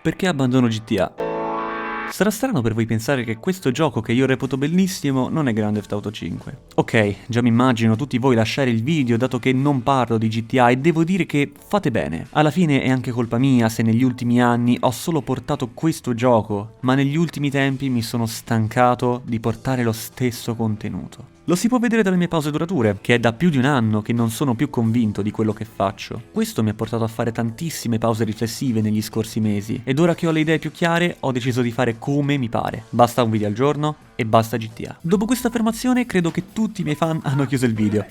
Perché abbandono GTA? Sarà strano per voi pensare che questo gioco che io reputo bellissimo non è Grand Theft Auto 5. Ok, già mi immagino tutti voi lasciare il video dato che non parlo di GTA e devo dire che fate bene. Alla fine è anche colpa mia se negli ultimi anni ho solo portato questo gioco, ma negli ultimi tempi mi sono stancato di portare lo stesso contenuto. Lo si può vedere dalle mie pause durature, che è da più di un anno che non sono più convinto di quello che faccio. Questo mi ha portato a fare tantissime pause riflessive negli scorsi mesi, ed ora che ho le idee più chiare ho deciso di fare come mi pare. Basta un video al giorno e basta GTA. Dopo questa affermazione credo che tutti i miei fan hanno chiuso il video.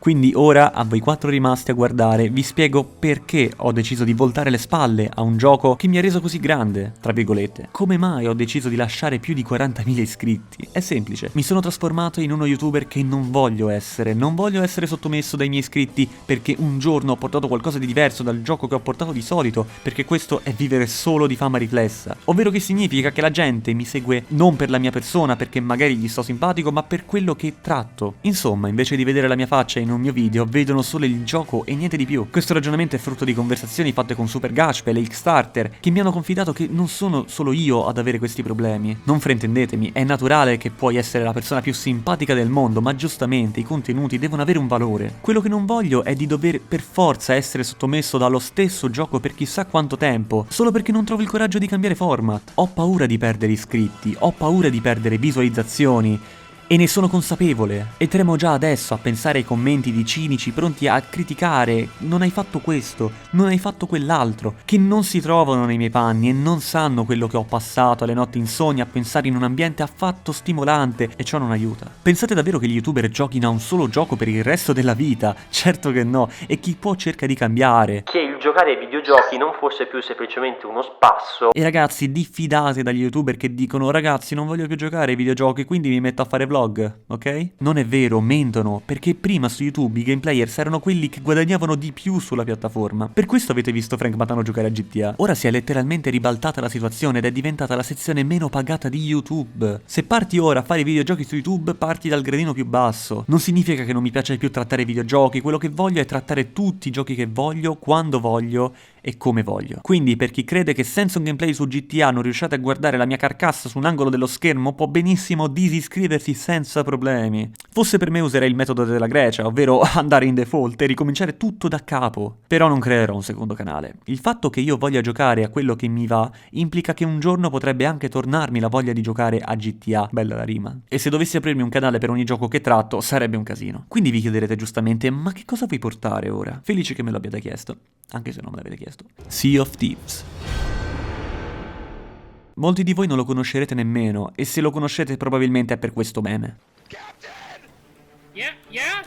Quindi ora, a voi 4 rimasti a guardare, vi spiego perché ho deciso di voltare le spalle a un gioco che mi ha reso così grande, tra virgolette. Come mai ho deciso di lasciare più di 40.000 iscritti? È semplice, mi sono trasformato in uno youtuber che non voglio essere sottomesso dai miei iscritti perché un giorno ho portato qualcosa di diverso dal gioco che ho portato di solito, perché questo è vivere solo di fama riflessa. Ovvero che significa che la gente mi segue non per la mia persona, perché magari gli sto simpatico, ma per quello che tratto. Insomma, invece di vedere la mia faccia in un mio video, vedono solo il gioco e niente di più. Questo ragionamento è frutto di conversazioni fatte con Super Gashpel e Xstarter, che mi hanno confidato che non sono solo io ad avere questi problemi. Non fraintendetemi, è naturale che puoi essere la persona più simpatica del mondo, ma giustamente i contenuti devono avere un valore. Quello che non voglio è di dover per forza essere sottomesso dallo stesso gioco per chissà quanto tempo, solo perché non trovo il coraggio di cambiare format. Ho paura di perdere iscritti, ho paura di perdere visualizzazioni, e ne sono consapevole, e tremo già adesso a pensare ai commenti di cinici pronti a criticare non hai fatto questo, non hai fatto quell'altro, che non si trovano nei miei panni e non sanno quello che ho passato alle notti insonni a pensare in un ambiente affatto stimolante, e ciò non aiuta. Pensate davvero che gli youtuber giochino a un solo gioco per il resto della vita? Certo che no, e chi può cerca di cambiare. Che il giocare ai videogiochi non fosse più semplicemente uno spasso. E ragazzi, diffidate dagli youtuber che dicono ragazzi non voglio più giocare ai videogiochi quindi mi metto a fare vlog, ok? Non è vero, mentono, perché prima su YouTube i gameplayers erano quelli che guadagnavano di più sulla piattaforma. Per questo avete visto Frank Matano giocare a GTA. Ora si è letteralmente ribaltata la situazione ed è diventata la sezione meno pagata di YouTube. Se parti ora a fare videogiochi su YouTube, parti dal gradino più basso. Non significa che non mi piace più trattare videogiochi, quello che voglio è trattare tutti i giochi che voglio, quando voglio e come voglio. Quindi per chi crede che senza un gameplay su GTA non riusciate a guardare la mia carcassa su un angolo dello schermo, può benissimo disiscriversi senza problemi. Fosse per me userei il metodo della Grecia, ovvero andare in default e ricominciare tutto da capo. Però non creerò un secondo canale. Il fatto che io voglia giocare a quello che mi va implica che un giorno potrebbe anche tornarmi la voglia di giocare a GTA, bella la rima. E se dovessi aprirmi un canale per ogni gioco che tratto sarebbe un casino. Quindi vi chiederete giustamente, ma che cosa vuoi portare ora? Felice che me lo abbiate chiesto, anche se non me l'avete chiesto. Sea of Thieves. Molti di voi non lo conoscerete nemmeno, e se lo conoscete probabilmente è per questo meme. Yeah, yeah?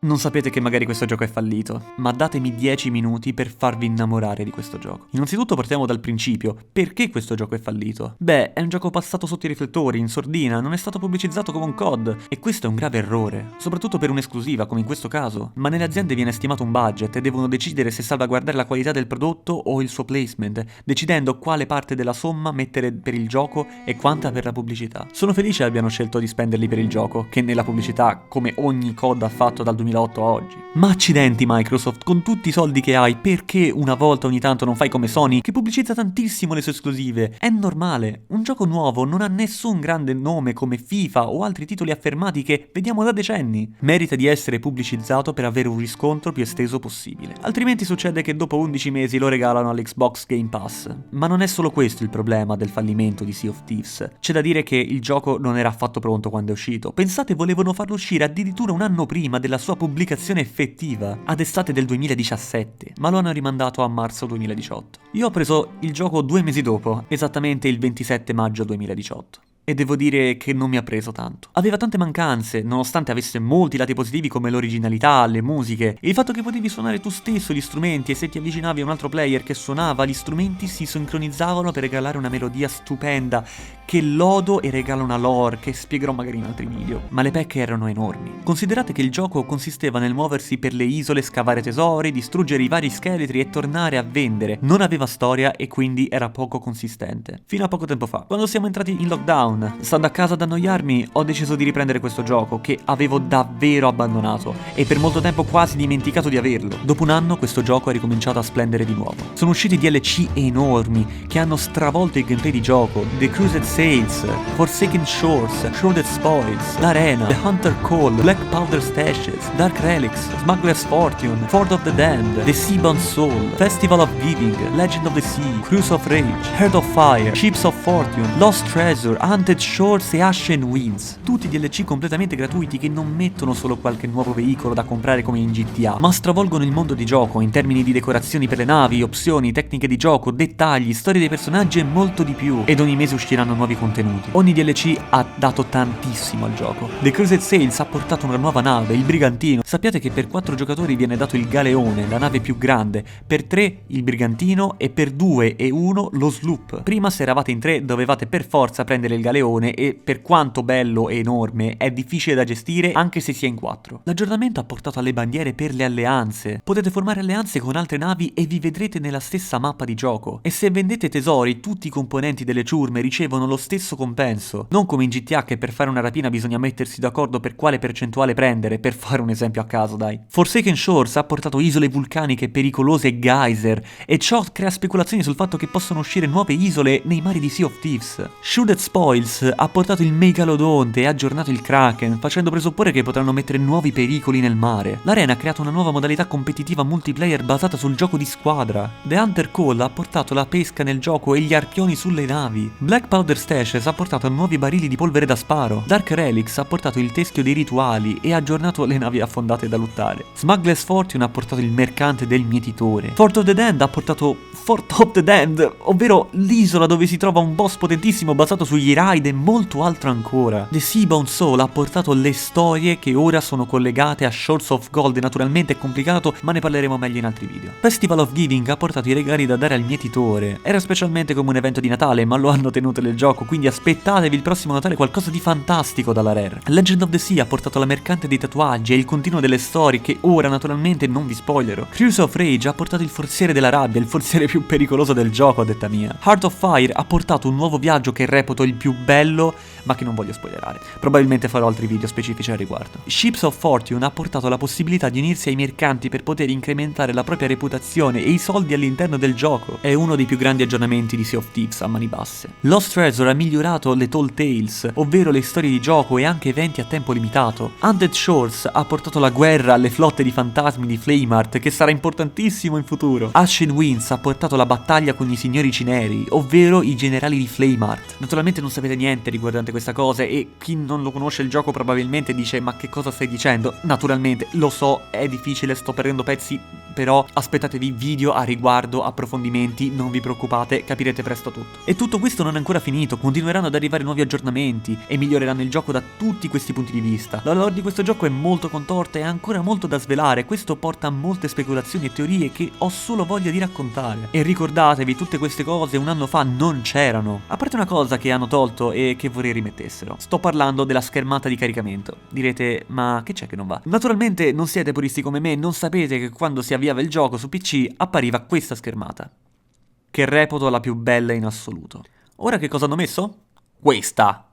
Non sapete che magari questo gioco è fallito, ma datemi 10 minuti per farvi innamorare di questo gioco. Innanzitutto partiamo dal principio. Perché questo gioco è fallito? Beh, è un gioco passato sotto i riflettori, in sordina, non è stato pubblicizzato come un COD, e questo è un grave errore, soprattutto per un'esclusiva come in questo caso. Ma nelle aziende viene stimato un budget e devono decidere se salvaguardare la qualità del prodotto o il suo placement, decidendo quale parte della somma mettere per il gioco e quanta per la pubblicità. Sono felice abbiano scelto di spenderli per il gioco, che nella pubblicità, come ogni COD ha fatto dal 2008 a oggi. Ma accidenti Microsoft, con tutti i soldi che hai, perché una volta ogni tanto non fai come Sony, che pubblicizza tantissimo le sue esclusive? È normale, un gioco nuovo non ha nessun grande nome come FIFA o altri titoli affermati che vediamo da decenni. Merita di essere pubblicizzato per avere un riscontro più esteso possibile. Altrimenti succede che dopo 11 mesi lo regalano all'Xbox Game Pass. Ma non è solo questo il problema del fallimento di Sea of Thieves. C'è da dire che il gioco non era affatto pronto quando è uscito. Pensate, volevano farlo uscire addirittura un anno prima della sua pubblicazione effettiva, ad estate del 2017, ma lo hanno rimandato a marzo 2018. Io ho preso il gioco 2 mesi dopo, esattamente il 27 maggio 2018. E devo dire che non mi ha preso tanto. Aveva tante mancanze, nonostante avesse molti lati positivi come l'originalità, le musiche, e il fatto che potevi suonare tu stesso gli strumenti e se ti avvicinavi a un altro player che suonava, gli strumenti si sincronizzavano per regalare una melodia stupenda, che lodo e regala una lore che spiegherò magari in altri video. Ma le pecche erano enormi. Considerate che il gioco consisteva nel muoversi per le isole, scavare tesori, distruggere i vari scheletri e tornare a vendere. Non aveva storia e quindi era poco consistente. Fino a poco tempo fa, quando siamo entrati in lockdown Dawn. Stando a casa ad annoiarmi, ho deciso di riprendere questo gioco che avevo davvero abbandonato e per molto tempo quasi dimenticato di averlo. Dopo un anno questo gioco è ricominciato a splendere di nuovo. Sono usciti DLC enormi che hanno stravolto il gameplay di gioco: The Crusade Sails, Forsaken Shores, Shrouded Spoils, l'Arena, The Hunter Call, Black Powder Stashes, Dark Relics, Smuggler's Fortune, Fort of the Damned, The Seabound Soul, Festival of Giving, Legend of the Sea, Cruise of Rage, Heart of Fire, Ships of Fortune, Lost Treasure, Hunted Shores e Ashen Winds. Tutti DLC completamente gratuiti che non mettono solo qualche nuovo veicolo da comprare come in GTA, ma stravolgono il mondo di gioco in termini di decorazioni per le navi, opzioni, tecniche di gioco, dettagli, storie dei personaggi e molto di più. Ed ogni mese usciranno nuovi contenuti. Ogni DLC ha dato tantissimo al gioco. The Crusade Sails ha portato una nuova nave, il Brigantino. Sappiate che per 4 giocatori viene dato il Galeone, la nave più grande, per 3 il Brigantino e per 2 e 1 lo Sloop. Prima se eravate in 3 dovevate per forza prendere il Galeone e per quanto bello e enorme è difficile da gestire anche se si è in 4. L'aggiornamento ha portato alle bandiere per le alleanze. Potete formare alleanze con altre navi e vi vedrete nella stessa mappa di gioco. E se vendete tesori, tutti i componenti delle ciurme ricevono lo stesso compenso. Non come in GTA che per fare una rapina bisogna mettersi d'accordo per quale percentuale prendere, per fare un esempio a caso, dai. Forsaken Shores ha portato isole vulcaniche pericolose e geyser, e ciò crea speculazioni sul fatto che possono uscire nuove isole nei mari di Sea of Thieves. Shrouded Spoils ha portato il Megalodonte e aggiornato il Kraken, facendo presupporre che potranno mettere nuovi pericoli nel mare. L'Arena ha creato una nuova modalità competitiva multiplayer basata sul gioco di squadra. The Hunter Call ha portato la pesca nel gioco e gli arpioni sulle navi. Black Powder Stashes ha portato nuovi barili di polvere da sparo. Dark Relics ha portato il teschio dei rituali e ha aggiornato le navi affondate da lottare. Smuggler's Fortune ha portato il mercante del mietitore. Fort of the Damned ha portato Fort of the Damned, ovvero l'isola dove si trova un boss potentissimo basato sugli raid e molto altro ancora. The Seabound Soul ha portato le storie che ora sono collegate a Shores of Gold, e naturalmente è complicato, ma ne parleremo meglio in altri video. Festival of Giving ha portato i regali da dare al mietitore. Era specialmente come un evento di Natale, ma lo hanno tenuto nel gioco, quindi aspettatevi il prossimo Natale qualcosa di fantastico dalla Rare. Legend of the Sea ha portato la mercante dei tatuaggi e il continuo delle storie che ora naturalmente non vi spoilerò. Cruise of Rage ha portato il forziere della rabbia, il forziere più pericoloso del gioco a detta mia. Heart of Fire ha portato un nuovo viaggio che reputo il più bello, ma che non voglio spoilerare. Probabilmente farò altri video specifici al riguardo. Ships of Fortune ha portato la possibilità di unirsi ai mercanti per poter incrementare la propria reputazione e i soldi all'interno del gioco. È uno dei più grandi aggiornamenti di Sea of Thieves a mani basse. Lost Treasure ha migliorato le Tall Tales, ovvero le storie di gioco e anche eventi a tempo limitato. Hunted Shores ha portato la guerra alle flotte di fantasmi di Flameheart, che sarà importantissimo in futuro. Ashen Winds ha portato la battaglia con i signori cineri, ovvero i generali di Flameheart. Naturalmente non sapete niente riguardante questa cosa e chi non lo conosce il gioco probabilmente dice: ma che cosa stai dicendo? Naturalmente lo so, è difficile, sto perdendo pezzi, però aspettatevi video a riguardo, approfondimenti, non vi preoccupate, capirete presto tutto. E tutto questo non è ancora finito, continueranno ad arrivare nuovi aggiornamenti e miglioreranno il gioco da tutti questi punti di vista. La lore di questo gioco è molto contorta e ha ancora molto da svelare, questo porta a molte speculazioni e teorie che ho solo voglia di raccontare. E ricordatevi, tutte queste cose un anno fa non c'erano, a parte una cosa che hanno tolto e che vorrei rimettessero. Sto parlando della schermata di caricamento. Direte: ma che c'è che non va? Naturalmente non siete puristi come me, non sapete che quando si avviava il gioco su PC appariva questa schermata, che reputo la più bella in assoluto. Ora che cosa hanno messo? Questa!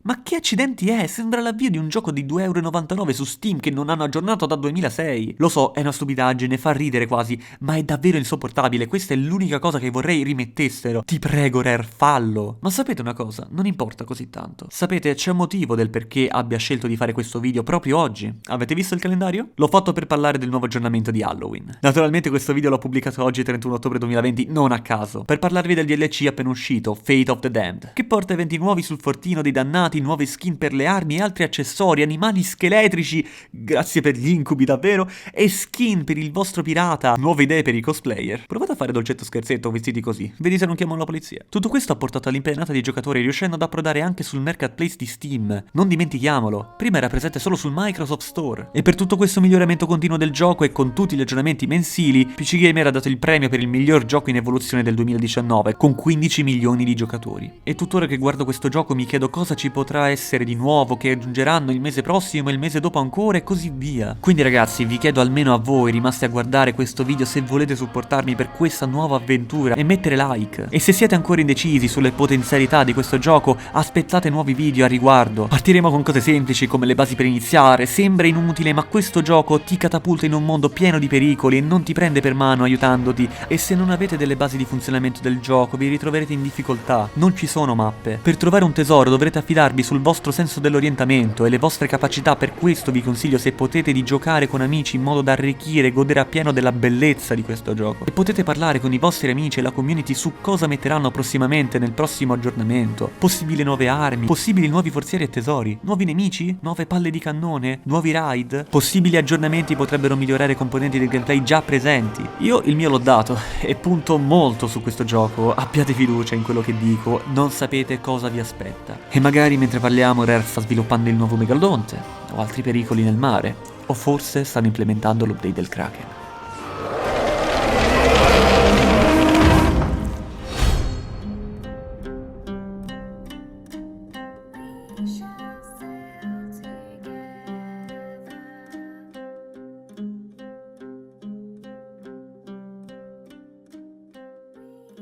Ma che accidenti è? Sembra l'avvio di un gioco di 2,99 € su Steam che non hanno aggiornato da 2006. Lo so, è una stupidaggine, fa ridere quasi, ma è davvero insopportabile. Questa è l'unica cosa che vorrei rimettessero. Ti prego, Rare, fallo. Ma sapete una cosa? Non importa così tanto. Sapete, c'è un motivo del perché abbia scelto di fare questo video proprio oggi. Avete visto il calendario? L'ho fatto per parlare del nuovo aggiornamento di Halloween. Naturalmente questo video l'ho pubblicato oggi, 31 ottobre 2020, non a caso, per parlarvi del DLC appena uscito, Fate of the Damned, che porta eventi nuovi sul fortino dei dannati, nuove skin per le armi e altri accessori, animali scheletrici, grazie per gli incubi davvero, e skin per il vostro pirata, nuove idee per i cosplayer. Provate a fare dolcetto scherzetto vestiti così, vedi se non chiamano la polizia. Tutto questo ha portato all'impennata dei giocatori, riuscendo ad approdare anche sul marketplace di Steam. Non dimentichiamolo, prima era presente solo sul Microsoft Store. E per tutto questo miglioramento continuo del gioco e con tutti gli aggiornamenti mensili, PC Gamer ha dato il premio per il miglior gioco in evoluzione del 2019, con 15 milioni di giocatori. E tuttora che guardo questo gioco mi chiedo cosa ci potrà essere di nuovo, che aggiungeranno il mese prossimo e il mese dopo ancora e così via. Quindi ragazzi, vi chiedo almeno a voi rimasti a guardare questo video, se volete supportarmi per questa nuova avventura, e mettere like. E se siete ancora indecisi sulle potenzialità di questo gioco, aspettate nuovi video a riguardo. Partiremo con cose semplici come le basi per iniziare. Sembra inutile, ma questo gioco ti catapulta in un mondo pieno di pericoli e non ti prende per mano aiutandoti, e se non avete delle basi di funzionamento del gioco vi ritroverete in difficoltà. Non ci sono mappe. Per trovare un tesoro dovrete affidarvi sul vostro senso dell'orientamento e le vostre capacità. Per questo vi consiglio, se potete, di giocare con amici in modo da arricchire e godere appieno della bellezza di questo gioco. E potete parlare con i vostri amici e la community su cosa metteranno prossimamente nel prossimo aggiornamento. Possibili nuove armi, possibili nuovi forzieri e tesori, nuovi nemici, nuove palle di cannone, nuovi raid, possibili aggiornamenti potrebbero migliorare componenti del gameplay già presenti. Io il mio l'ho dato e punto molto su questo gioco, abbiate fiducia in quello che dico, non sapete cosa vi aspetta. E magari mentre parliamo Rare sta sviluppando il nuovo Megalodonte, o altri pericoli nel mare, o forse stanno implementando l'update del Kraken.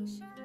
Shall